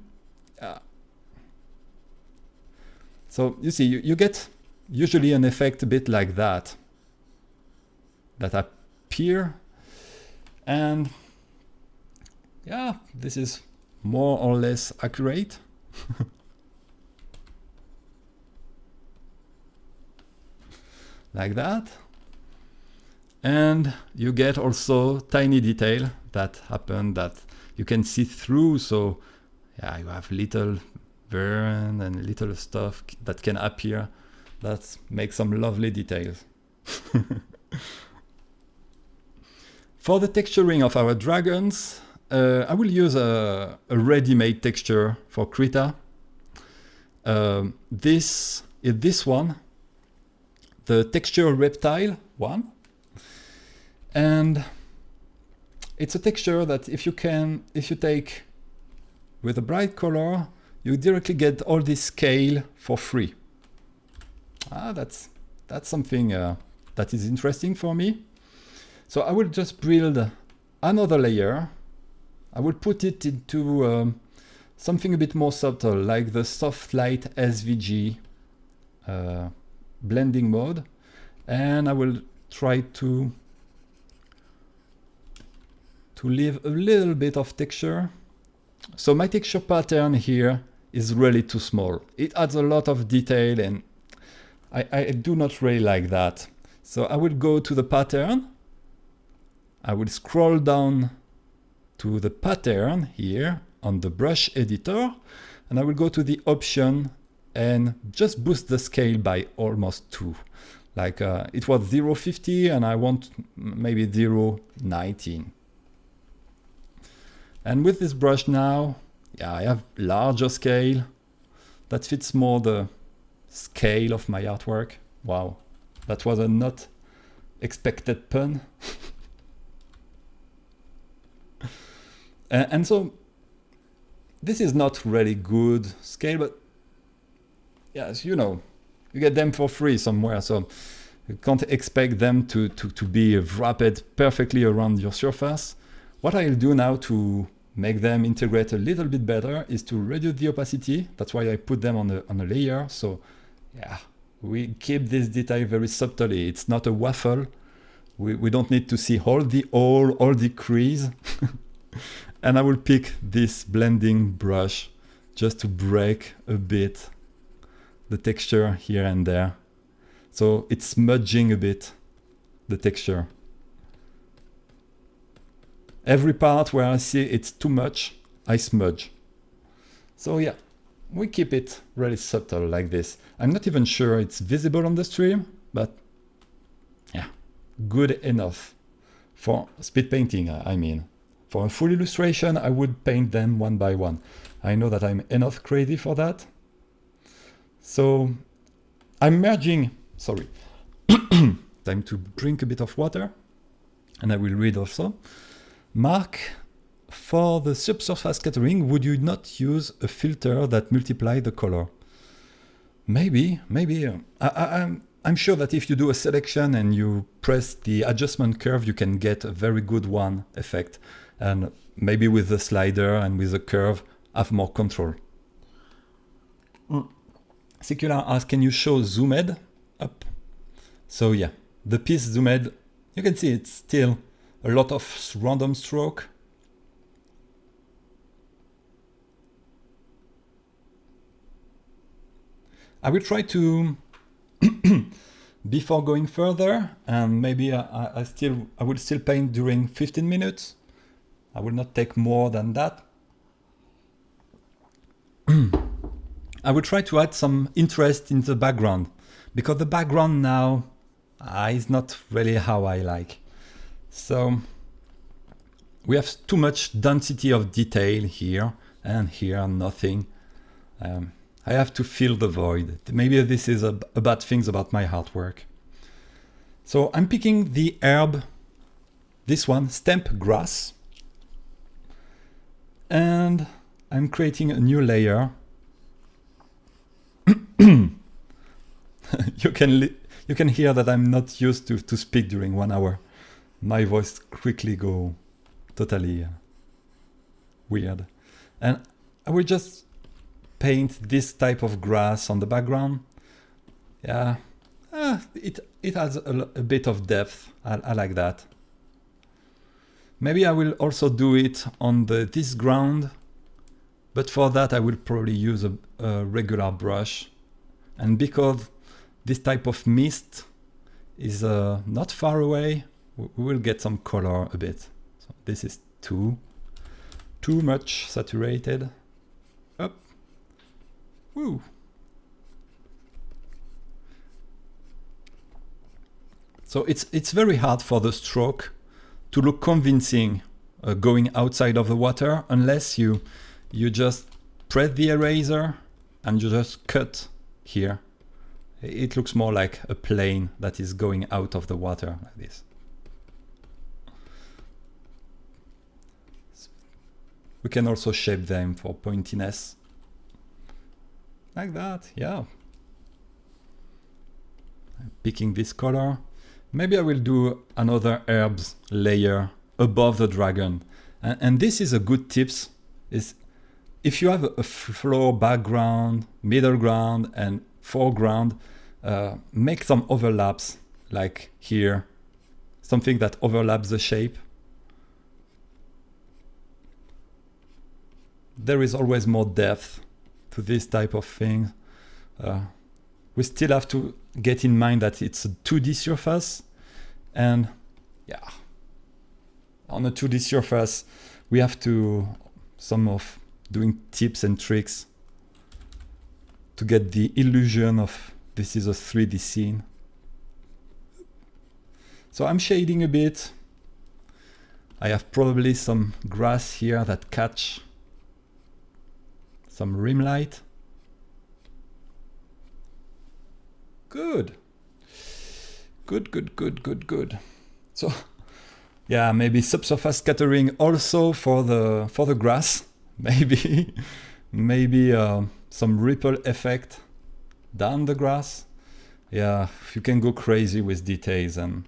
so you see, you get usually an effect a bit like that appear, and yeah, this is more or less accurate. Like that. And you get also tiny detail that happen that you can see through. So yeah, you have little burn and little stuff that can appear that makes some lovely details. For the texturing of our dragons, I will use a ready-made texture for Krita. This is this one, the texture reptile one. And it's a texture that if you take with a bright color, you directly get all this scale for free. That's something that is interesting for me. So I will just build another layer. I will put it into something a bit more subtle, like the soft light SVG blending mode. And I will try to leave a little bit of texture. So my texture pattern here is really too small. It adds a lot of detail, and I do not really like that. So I will go to the pattern. I will scroll down to the pattern here on the brush editor, and I will go to the option and just boost the scale by almost 2. Like it was 0.50 and I want maybe 0.19. And with this brush now, yeah, I have larger scale that fits more the scale of my artwork. Wow, that was a not expected pun. And so this is not really good scale, but yes, you know, you get them for free somewhere, so you can't expect them to be wrapped perfectly around your surface. What I'll do now to make them integrate a little bit better is to reduce the opacity. That's why I put them on a layer. So yeah, we keep this detail very subtly. It's not a waffle. We don't need to see all the crease. And I will pick this blending brush just to break a bit the texture here and there. So it's smudging a bit the texture. Every part where I see it's too much, I smudge. So yeah, we keep it really subtle like this. I'm not even sure it's visible on the stream, but yeah, good enough for speed painting, I mean. For a full illustration, I would paint them one by one. I know that I'm enough crazy for that. So I'm merging, sorry, time to drink a bit of water, and I will read also. Mark, for the subsurface scattering, would you not use a filter that multiplies the color? Maybe. I'm sure that if you do a selection and you press the adjustment curve, you can get a very good one effect. And maybe with the slider and with the curve, have more control. Secular asks, can you show zoomed up? So yeah, the piece zoomed, you can see it's still a lot of random stroke. I will try to, before going further, and maybe I will still paint during 15 minutes. I will not take more than that. I will try to add some interest in the background, because the background now is not really how I like. So we have too much density of detail here, and here nothing. I have to fill the void. Maybe this is a bad thing about my artwork. So I'm picking the herb, this one, stamp grass, and I'm creating a new layer. You can hear that I'm not used to speak during 1 hour. My voice quickly go totally weird. And I will just paint this type of grass on the background. Yeah, it has a bit of depth. I like that. Maybe I will also do it on this ground, but for that I will probably use a regular brush. And because this type of mist is not far away, we will get some color a bit. So this is too much saturated. Up. Woo. So it's very hard for the stroke to look convincing going outside of the water, unless you just press the eraser and you just cut here. It looks more like a plane that is going out of the water like this. We can also shape them for pointiness. Like that, yeah. I'm picking this color. Maybe I will do another herbs layer above the dragon. And this is a good tips, is if you have a floor background, middle ground, and foreground, make some overlaps, like here, something that overlaps the shape. There is always more depth to this type of thing. We still have to get in mind that it's a 2D surface, and yeah, on a 2D surface we have to doing tips and tricks to get the illusion of this is a 3D scene. So I'm shading a bit. I have probably some grass here that catch some rim light. Good. Good. So yeah, maybe subsurface scattering also for the grass. Maybe some ripple effect down the grass. Yeah, you can go crazy with details, and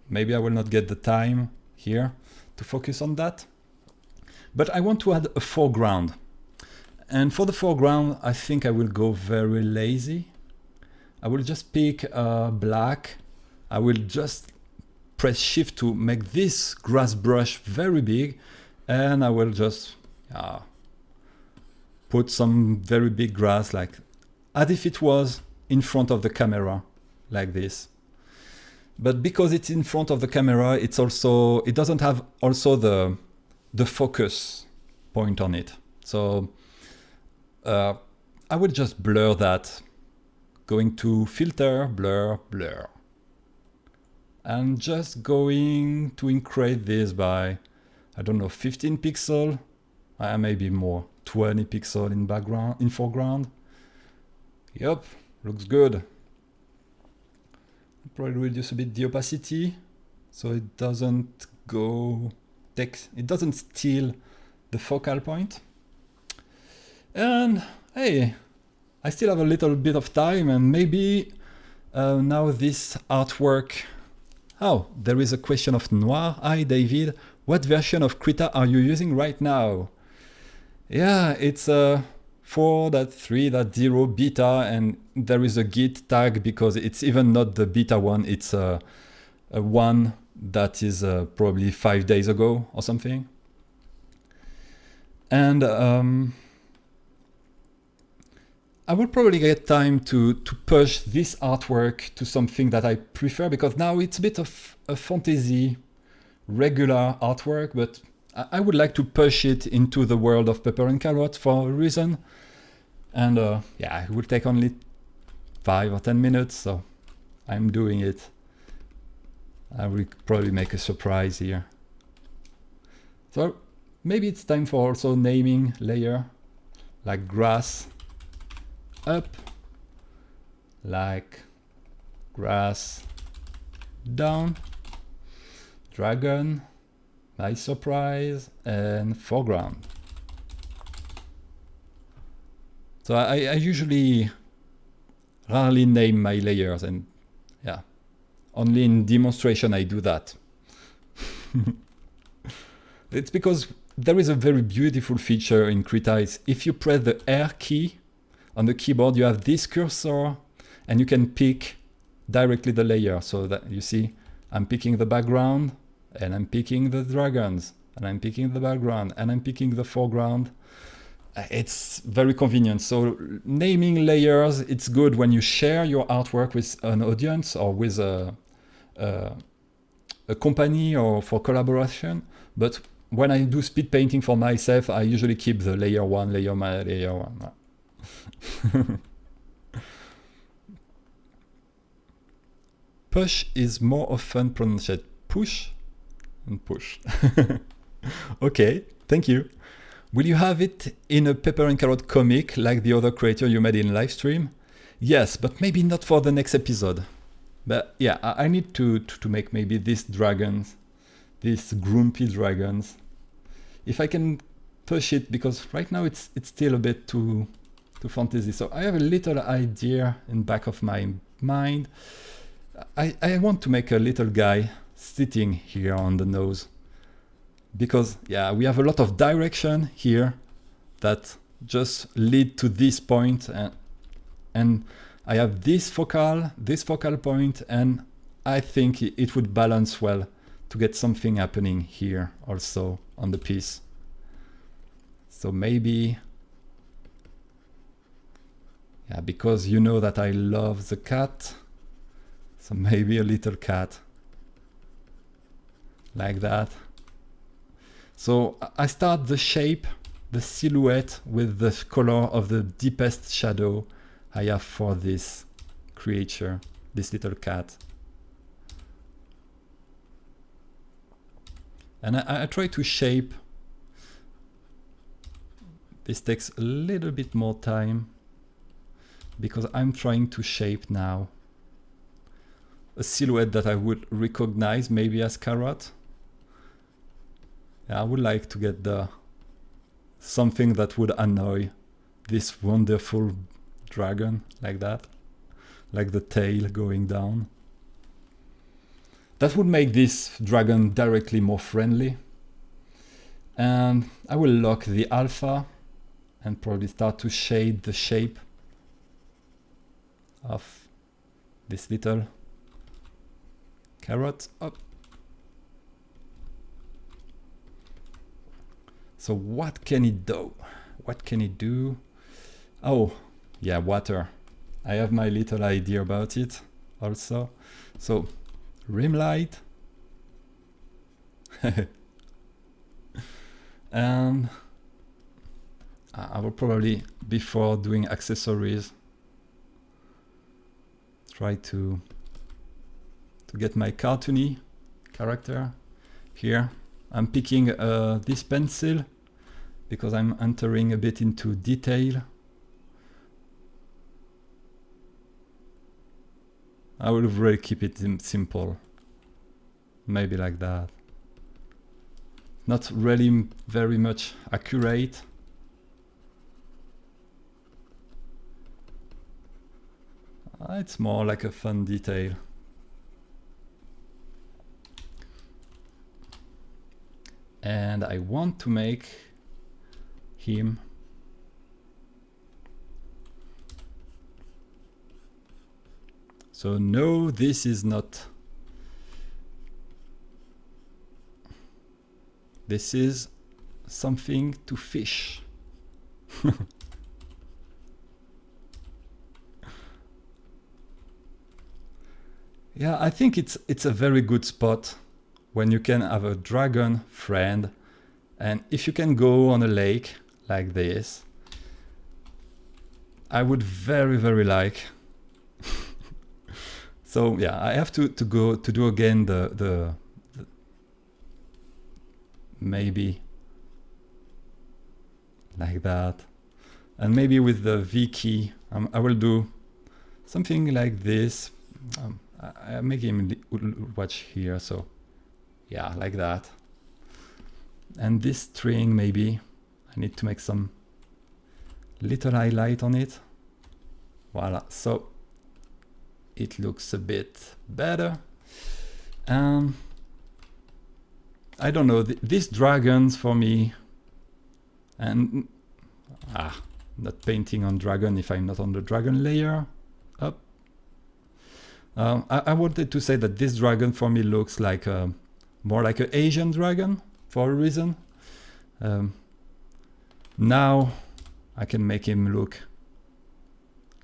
maybe I will not get the time here to focus on that. But I want to add a foreground. And for the foreground, I think I will go very lazy. I will just pick black. I will just press shift to make this grass brush very big, and I will just put some very big grass, like as if it was in front of the camera, like this. But because it's in front of the camera, it doesn't have also the focus point on it. So I would just blur that, going to filter, blur, blur. And just going to increase this by, I don't know, 15 pixel, maybe more, 20 pixel in background, in foreground. Yep, looks good. Probably reduce a bit the opacity so it doesn't it doesn't steal the focal point. And hey, I still have a little bit of time, and maybe now this artwork. Oh, there is a question of Noir. Hi David, what version of Krita are you using right now? Yeah, it's 4.3.0 beta, and there is a git tag because it's even not the beta one, it's a one that is probably 5 days ago or something. And I will probably get time to push this artwork to something that I prefer, because now it's a bit of a fantasy regular artwork, but I would like to push it into the world of Pepper and Carrot for a reason. And yeah, it will take only 5 or 10 minutes, so I'm doing it. I will probably make a surprise here. So maybe it's time for also naming layer, like grass up, like grass down, dragon, nice surprise, and foreground. So I usually rarely name my layers, and yeah, only in demonstration I do that. It's because there is a very beautiful feature in Krita. Is if you press the R key on the keyboard, you have this cursor and you can pick directly the layer. So that you see, I'm picking the background, and I'm picking the dragons, and I'm picking the background, and I'm picking the foreground. It's very convenient. So naming layers, it's good when you share your artwork with an audience or with a company or for collaboration. But when I do speed painting for myself, I usually keep the layer one, layer one. Push is more often pronounced push and push. Okay, thank you. Will you have it in a Pepper and Carrot comic like the other creator you made in Livestream? Yes, but maybe not for the next episode. But yeah, I need to make maybe these dragons, these grumpy dragons. If I can push it, because right now it's still a bit too fantasy. So I have a little idea in back of my mind. I want to make a little guy sitting here on the nose. Because yeah, we have a lot of direction here that just lead to this point, and I have this focal point, and I think it would balance well to get something happening here also on the piece. So maybe, yeah, because you know that I love the cat, so maybe a little cat like that. So I start the shape, the silhouette with the color of the deepest shadow I have for this creature, this little cat. And I try to shape. This takes a little bit more time because I'm trying to shape now a silhouette that I would recognize maybe as carrot. I would like to get something that would annoy this wonderful dragon like that, like the tail going down. That would make this dragon directly more friendly. And I will lock the alpha and probably start to shade the shape of this little carrot up. So what can it do? What can it do? Oh, yeah, water. I have my little idea about it also. So rim light. And I will probably, before doing accessories, try to get my cartoony character here. I'm picking this pencil because I'm entering a bit into detail. I will really keep it simple, maybe like that. Not really very much accurate. It's more like a fun detail. And I want to make him so no, this is not. This is something to fish. Yeah, I think it's a very good spot when you can have a dragon friend, and if you can go on a lake like this, I would very like. So yeah, I have to go to do again the maybe like that, and maybe with the V key I will do something like this. I make him watch here, so yeah, like that. And this string, maybe I need to make some little highlight on it. Voila, so it looks a bit better. I don't know, these dragons for me, and not painting on dragon if I'm not on the dragon layer. Up. I wanted to say that this dragon for me looks like more like an Asian dragon for a reason. Now I can make him look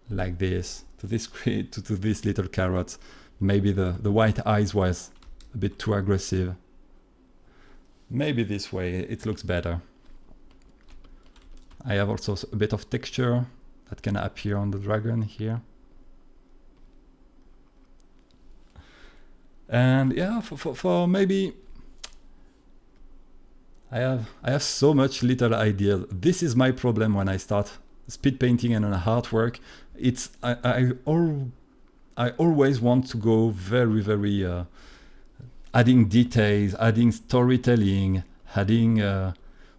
like this, to this little carrot. Maybe the white eyes was a bit too aggressive. Maybe this way it looks better. I have also a bit of texture that can appear on the dragon here. And yeah, for maybe I have so much little ideas. This is my problem when I start speed painting and on artwork. It's I always want to go very adding details, adding storytelling, adding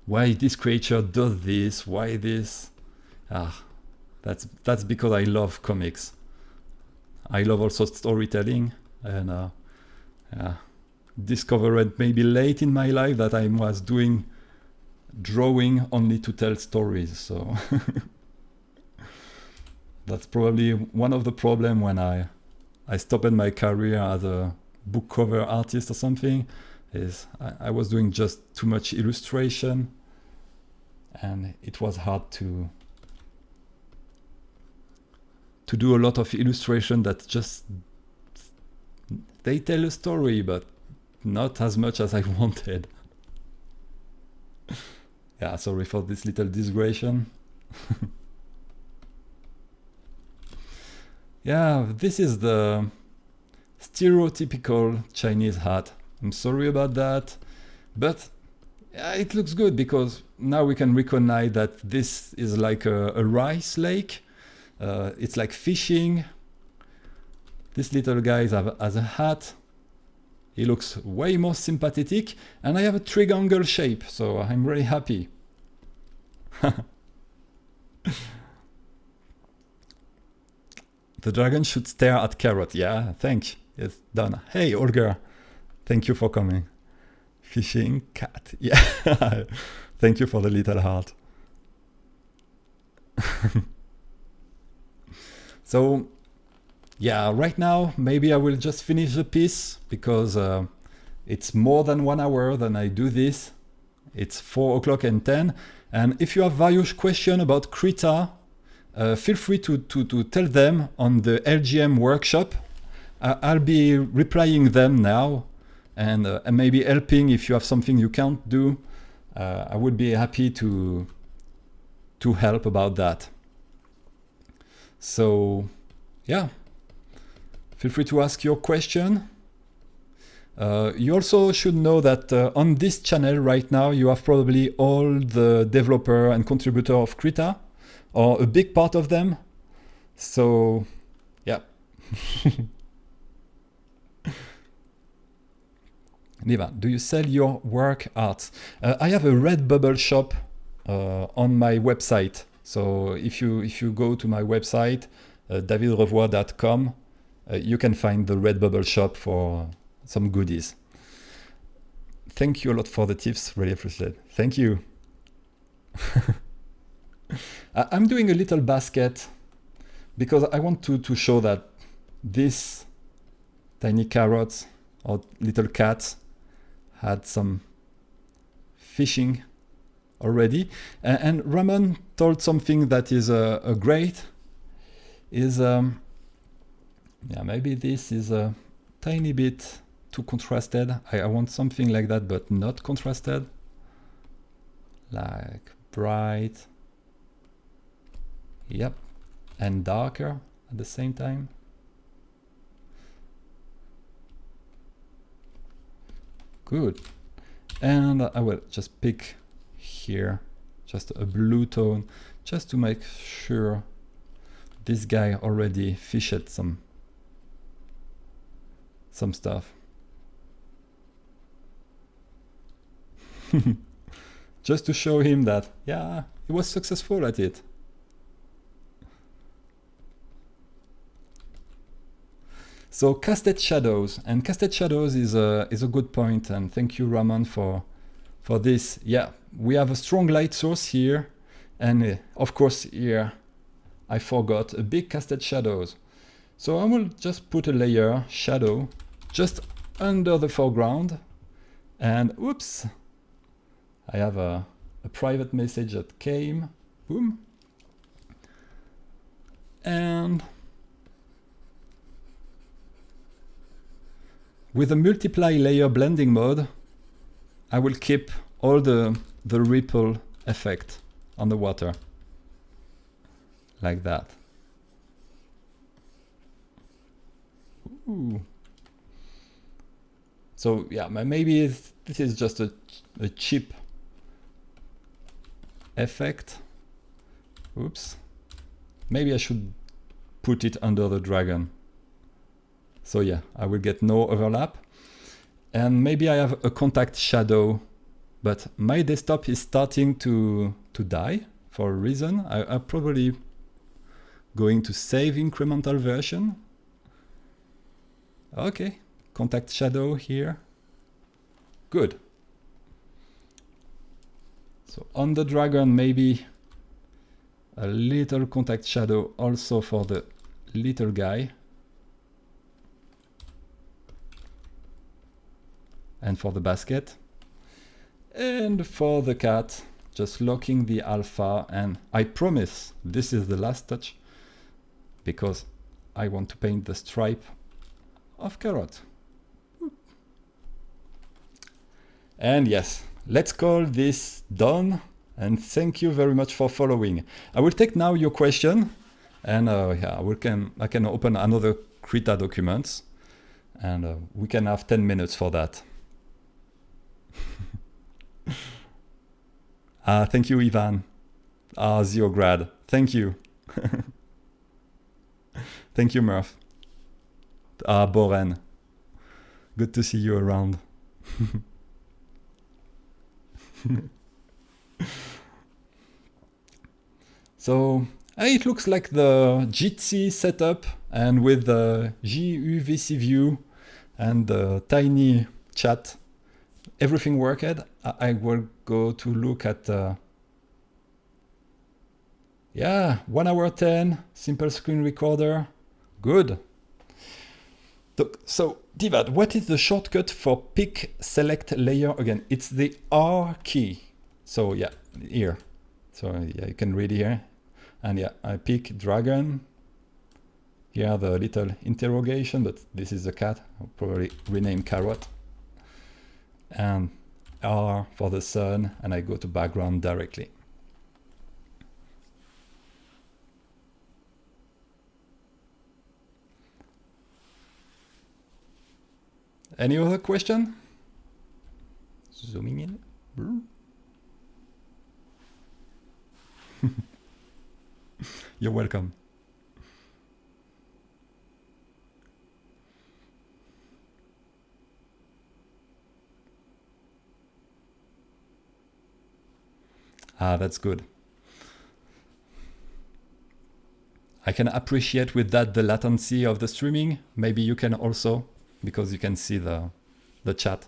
why this creature does this, why this. That's because I love comics. I love also storytelling, and discovered maybe late in my life that I was doing drawing only to tell stories. So that's probably one of the problems when I stopped my career as a book cover artist or something, is I was doing just too much illustration, and it was hard to do a lot of illustration that just they tell a story, but not as much as I wanted. Yeah, sorry for this little digression. Yeah, this is the stereotypical Chinese hat. I'm sorry about that, but it looks good because now we can recognize that this is like a rice lake. It's like fishing. This little guy has a hat. He looks way more sympathetic, and I have a triangle shape, so I'm really happy. The dragon should stare at carrot. Yeah, thanks. It's done. Hey, Olga. Thank you for coming. Fishing cat. Yeah. Thank you for the little heart. So, yeah, right now, maybe I will just finish the piece because it's more than 1 hour that I do this. It's 4 o'clock and 10. And if you have various questions about Krita, feel free to tell them on the LGM workshop. I'll be replying them now, and maybe helping if you have something you can't do. I would be happy to help about that. So yeah, feel free to ask your question. You also should know that on this channel right now, you have probably all the developer and contributor of Krita, or a big part of them. So yeah. Niva, do you sell your work art? I have a Redbubble shop on my website. So if you go to my website, davidrevoix.com, you can find the Redbubble shop for some goodies. Thank you a lot for the tips, really appreciate it. Thank you. I'm doing a little basket because I want to show that this tiny carrots or little cats had some fishing already. And Ramon told something that is great, is yeah, maybe this is a tiny bit too contrasted. I want something like that, but not contrasted, like bright, yep, and darker at the same time. Good. And I will just pick here just a blue tone, just to make sure this guy already fished some stuff. Just to show him that, yeah, he was successful at it. So casted shadows, and casted shadows is a good point, and thank you, Ramon, for this. Yeah, we have a strong light source here, and of course here I forgot a big casted shadows. So I will just put a layer shadow just under the foreground, and oops, I have a private message that came, boom, and with a multiply layer blending mode, I will keep all the ripple effect on the water, like that. Ooh. So yeah, maybe this is just a cheap effect. Oops. Maybe I should put it under the dragon. So yeah, I will get no overlap. And maybe I have a contact shadow, but my desktop is starting to die for a reason. I'm probably going to save incremental version. Okay, contact shadow here. Good. So on the dragon, maybe a little contact shadow also for the little guy. And for the basket. And for the cat, just locking the alpha, and I promise this is the last touch because I want to paint the stripe of carrot. And yes, let's call this done, and thank you very much for following. I will take now your question, and yeah, I can open another Krita documents, and we can have 10 minutes for that. Thank you, Ivan. Zero grad. Thank you. Thank you, Murph. Boren. Good to see you around. So it looks like the Jitsi setup, and with the GUVC view and the tiny chat, everything worked. I will go to look at yeah, 1 hour 10, SimpleScreenRecorder. Good. So Divad, what is the shortcut for pick select layer again? It's the R key. So yeah, here. So yeah, you can read here. And yeah, I pick dragon. Here the little interrogation, but this is the cat. I'll probably rename carrot. And R for the sun, and I go to background directly. Any other question? Zooming in. You're welcome. Ah, that's good. I can appreciate with that the latency of the streaming. Maybe you can also, because you can see the chat.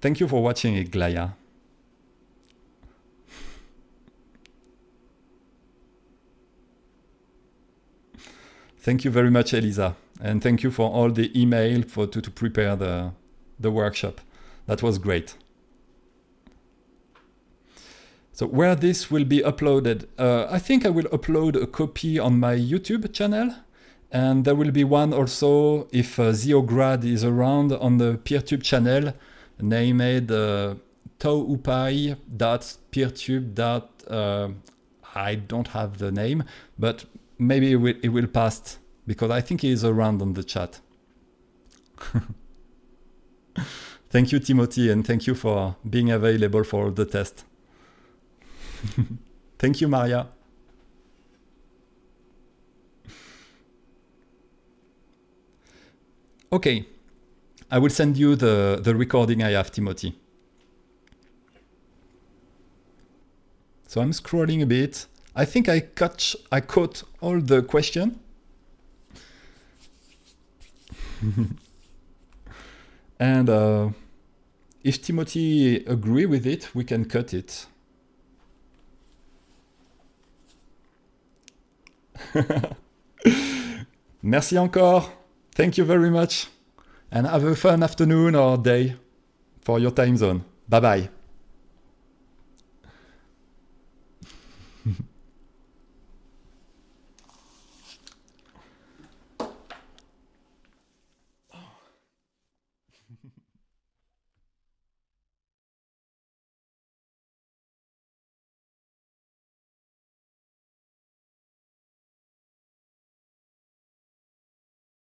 Thank you for watching, Iglaya. Thank you very much, Elisa. And thank you for all the email to prepare the workshop. That was great. So where this will be uploaded, I think I will upload a copy on my YouTube channel. And there will be one also, if Zeograd is around, on the PeerTube channel, named toupai.peertube. I don't have the name, but maybe it will pass, because I think he is around on the chat. Thank you, Timothy, and thank you for being available for the test. Thank you, Maria. Okay, I will send you the recording I have, Timothy. So I'm scrolling a bit. I think I caught all the question. And if Timothy agree with it, we can cut it. Merci encore. Thank you very much. And have a fun afternoon or day for your time zone. Bye-bye.